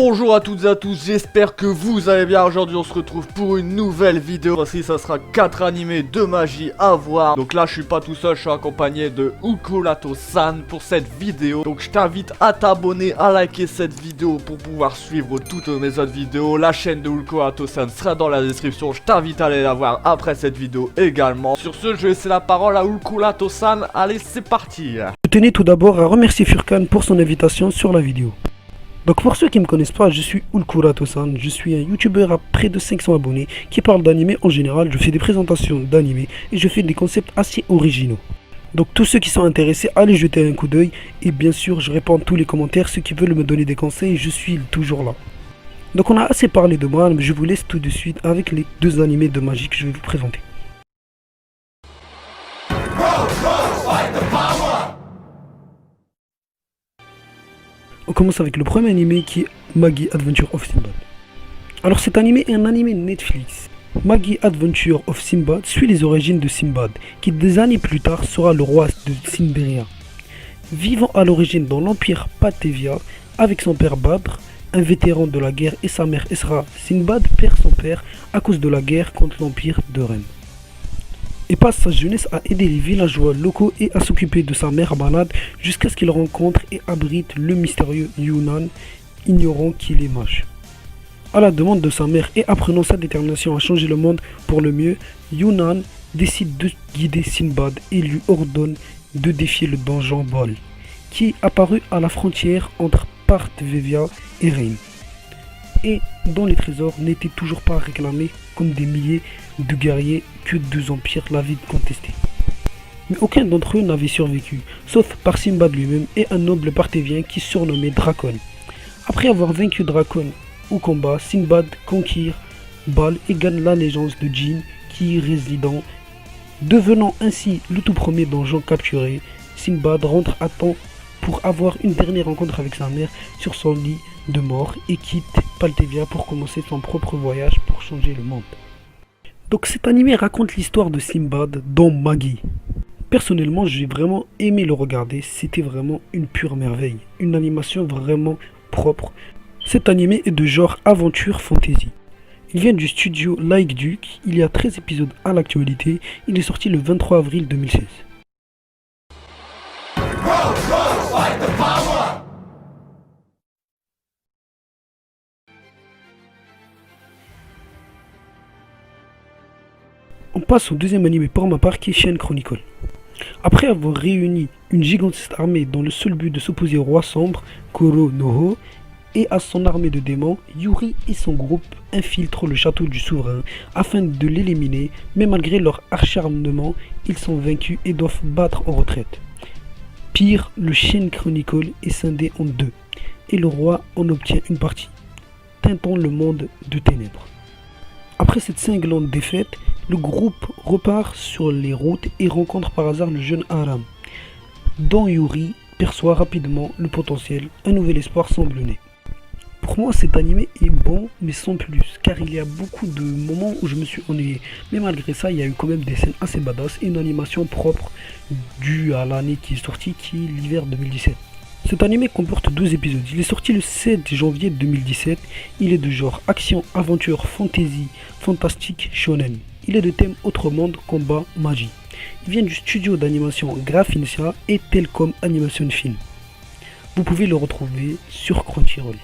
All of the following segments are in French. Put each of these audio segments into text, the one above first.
Bonjour à toutes et à tous, j'espère que vous allez bien. Aujourd'hui on se retrouve pour une nouvelle vidéo. Voici ça sera 4 animés de magie à voir. Donc là je suis pas tout seul, je suis accompagné de Ulkurato-san pour cette vidéo. Donc je t'invite à t'abonner, à liker cette vidéo pour pouvoir suivre toutes mes autres vidéos. La chaîne de Ulkurato-san sera dans la description, je t'invite à aller la voir après cette vidéo également. Sur ce, je vais laisser la parole à Ulkurato-san. Allez, c'est parti. Je tenais tout d'abord à remercier Furkan pour son invitation sur la vidéo. Donc pour ceux qui ne me connaissent pas, je suis Ulkurato-san, je suis un youtubeur à près de 500 abonnés qui parle d'anime en général, je fais des présentations d'anime et je fais des concepts assez originaux. Donc tous ceux qui sont intéressés, allez jeter un coup d'œil et bien sûr je réponds à tous les commentaires, ceux qui veulent me donner des conseils, je suis toujours là. Donc on a assez parlé de moi, mais je vous laisse tout de suite avec les deux animés de magie que je vais vous présenter. On commence avec le premier animé qui est Maggie Adventure of Sinbad. Alors cet animé est un animé Netflix. Maggie Adventure of Sinbad suit les origines de Sinbad, qui des années plus tard sera le roi de Cinderia. Vivant à l'origine dans l'empire Patevia avec son père Badr, un vétéran de la guerre et sa mère Esra, Sinbad perd son père à cause de la guerre contre l'empire de Rem. Et passe sa jeunesse à aider les villageois locaux et à s'occuper de sa mère malade jusqu'à ce qu'il rencontre et abrite le mystérieux Yunnan, ignorant qu'il est mage. À la demande de sa mère et apprenant sa détermination à changer le monde pour le mieux, Yunnan décide de guider Sinbad et lui ordonne de défier le donjon Bol, qui est apparu à la frontière entre Patevia et Rem, et dont les trésors n'étaient toujours pas réclamés comme des milliers de guerriers que deux empires l'avaient contesté. Mais aucun d'entre eux n'avait survécu, sauf par Sinbad lui-même et un noble parthévien qui surnommé Dracon. Après avoir vaincu Dracon au combat, Sinbad conquiert Bal et gagne l'allégeance de Jin qui y résidant. Devenant ainsi le tout premier donjon capturé, Sinbad rentre à temps pour avoir une dernière rencontre avec sa mère sur son lit de mort et quitte Patevia pour commencer son propre voyage pour changer le monde. Donc cet animé raconte l'histoire de Sinbad dans Maggie. Personnellement, j'ai vraiment aimé le regarder, c'était vraiment une pure merveille, une animation vraiment propre. Cet animé est de genre aventure fantasy. Il vient du studio Like Duke, il y a 13 épisodes à l'actualité, il est sorti le 23 avril 2016. On passe au deuxième animé pour ma part qui est Chain Chronicle. Après avoir réuni une gigantesque armée dans le seul but de s'opposer au roi sombre, Koro Noho, et à son armée de démons, Yuri et son groupe infiltrent le château du souverain afin de l'éliminer, mais malgré leur acharnement, ils sont vaincus et doivent battre en retraite. Pire, le Chain Chronicle est scindé en deux, et le roi en obtient une partie, teintant le monde de ténèbres. Après cette cinglante défaite, le groupe repart sur les routes et rencontre par hasard le jeune Aram, dont Yuri perçoit rapidement le potentiel, un nouvel espoir semble né. Pour moi cet animé est bon mais sans plus, car il y a beaucoup de moments où je me suis ennuyé, mais malgré ça il y a eu quand même des scènes assez badass et une animation propre due à l'année qui est sortie, qui est l'hiver 2017. Cet animé comporte 12 épisodes, il est sorti le 7 janvier 2017, il est de genre action, aventure, fantasy, fantastique, shonen. Il est de thème autre monde, combat, magie. Il vient du studio d'animation Graphincia et Telcom Animation Film. Vous pouvez le retrouver sur Crunchyroll.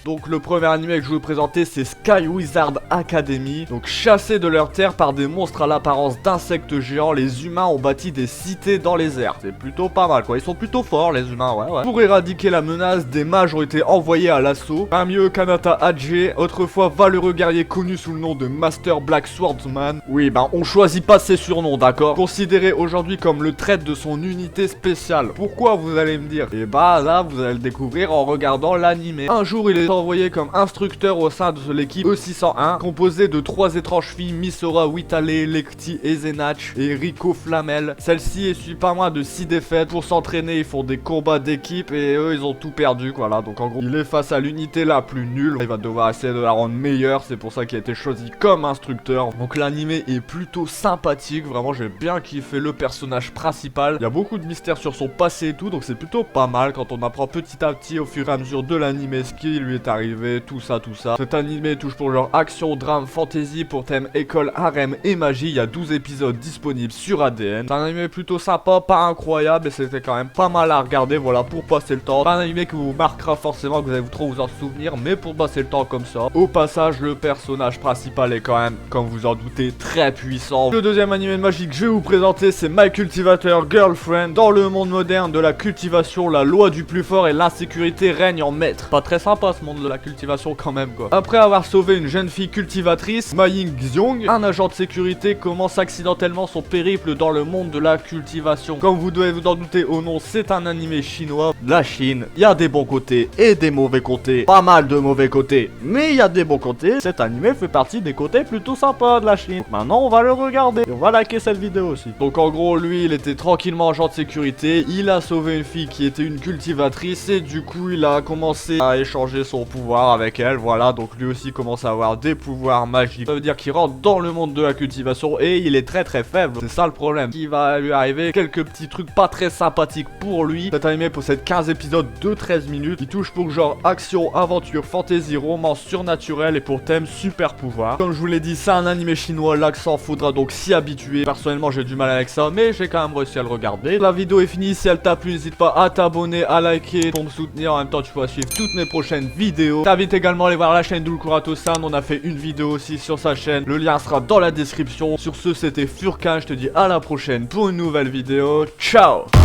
Donc le premier animé que je vais vous présenter c'est Sky Wizard Academy. Donc chassés de leur terre par des monstres à l'apparence d'insectes géants, les humains ont bâti des cités dans les airs. C'est plutôt pas mal quoi, ils sont plutôt forts les humains, ouais. Pour éradiquer la menace, des mages ont été envoyés à l'assaut. Parmi eux Kanata Haji, autrefois valeureux guerrier connu sous le nom de Master Black Swordsman. Oui ben on choisit pas ses surnoms, d'accord. Considéré aujourd'hui comme le traître de son unité spéciale. Pourquoi vous allez me dire? Et bah là vous allez le découvrir en regardant l'animé. Un jour il est envoyé comme instructeur au sein de l'équipe E601, composée de 3 étranges filles, Misora, Witale, Lekti et Zenach et Rico Flamel. Celle-ci essuie pas moins de 6 défaites. Pour s'entraîner, ils font des combats d'équipe et eux, ils ont tout perdu, voilà. Donc en gros, il est face à l'unité la plus nulle. Il va devoir essayer de la rendre meilleure, c'est pour ça qu'il a été choisi comme instructeur. Donc l'animé est plutôt sympathique, vraiment j'ai bien kiffé le personnage principal. Il y a beaucoup de mystères sur son passé et tout, donc c'est plutôt pas mal quand on apprend petit à petit au fur et à mesure de l'animé ce qui lui est arrivé, tout ça. Cet animé touche pour genre action, drame, fantasy pour thème école, harem et magie. Il y a 12 épisodes disponibles sur ADN. C'est un animé plutôt sympa, pas incroyable, et c'était quand même pas mal à regarder, voilà, pour passer le temps. Pas un animé qui vous marquera forcément, que vous allez trop vous en souvenir, mais pour passer le temps comme ça. Au passage, le personnage principal est quand même, comme vous en doutez, très puissant. Le deuxième animé de magie que je vais vous présenter, c'est My Cultivator Girlfriend. Dans le monde moderne de la cultivation, la loi du plus fort et l'insécurité règnent en maître. Pas très sympa ce monde de la cultivation quand même, quoi. Après avoir sauvé une jeune fille cultivatrice, Ma Ying-xiong, un agent de sécurité, commence accidentellement son périple dans le monde de la cultivation. Comme vous devez vous en douter au nom, c'est un animé chinois. La Chine, il y a des bons côtés et des mauvais côtés. Pas mal de mauvais côtés, mais il y a des bons côtés. Cet animé fait partie des côtés plutôt sympas de la Chine. Donc maintenant, on va le regarder et on va liker cette vidéo aussi. Donc en gros, lui, il était tranquillement agent de sécurité. Il a sauvé une fille qui était une cultivatrice et du coup, il a commencé à échanger son pouvoir avec elle. Voilà, donc lui aussi commence à avoir des pouvoirs magiques. Ça veut dire qu'il rentre dans le monde de la cultivation et il est très faible. C'est ça le problème. Il va lui arriver quelques petits trucs pas très sympathiques pour lui. Cet animé possède 15 épisodes de 13 minutes. Il touche pour genre action, aventure, fantasy, romance surnaturelle et pour thème super pouvoir. Comme je vous l'ai dit, c'est un animé chinois. L'accent, faudra donc s'y habituer. Personnellement, j'ai du mal avec ça, mais j'ai quand même réussi à le regarder. La vidéo est finie. Si elle t'a plu, n'hésite pas à t'abonner, à liker pour me soutenir. En même temps, tu pourras suivre toutes mes prochaines vidéos. T'invite également à aller voir la chaîne d'Ulkurato-san. On a fait une vidéo aussi sur sa chaîne. Le lien sera dans la description. Sur ce, c'était Furkan. Je te dis à la prochaine pour une nouvelle vidéo. Ciao!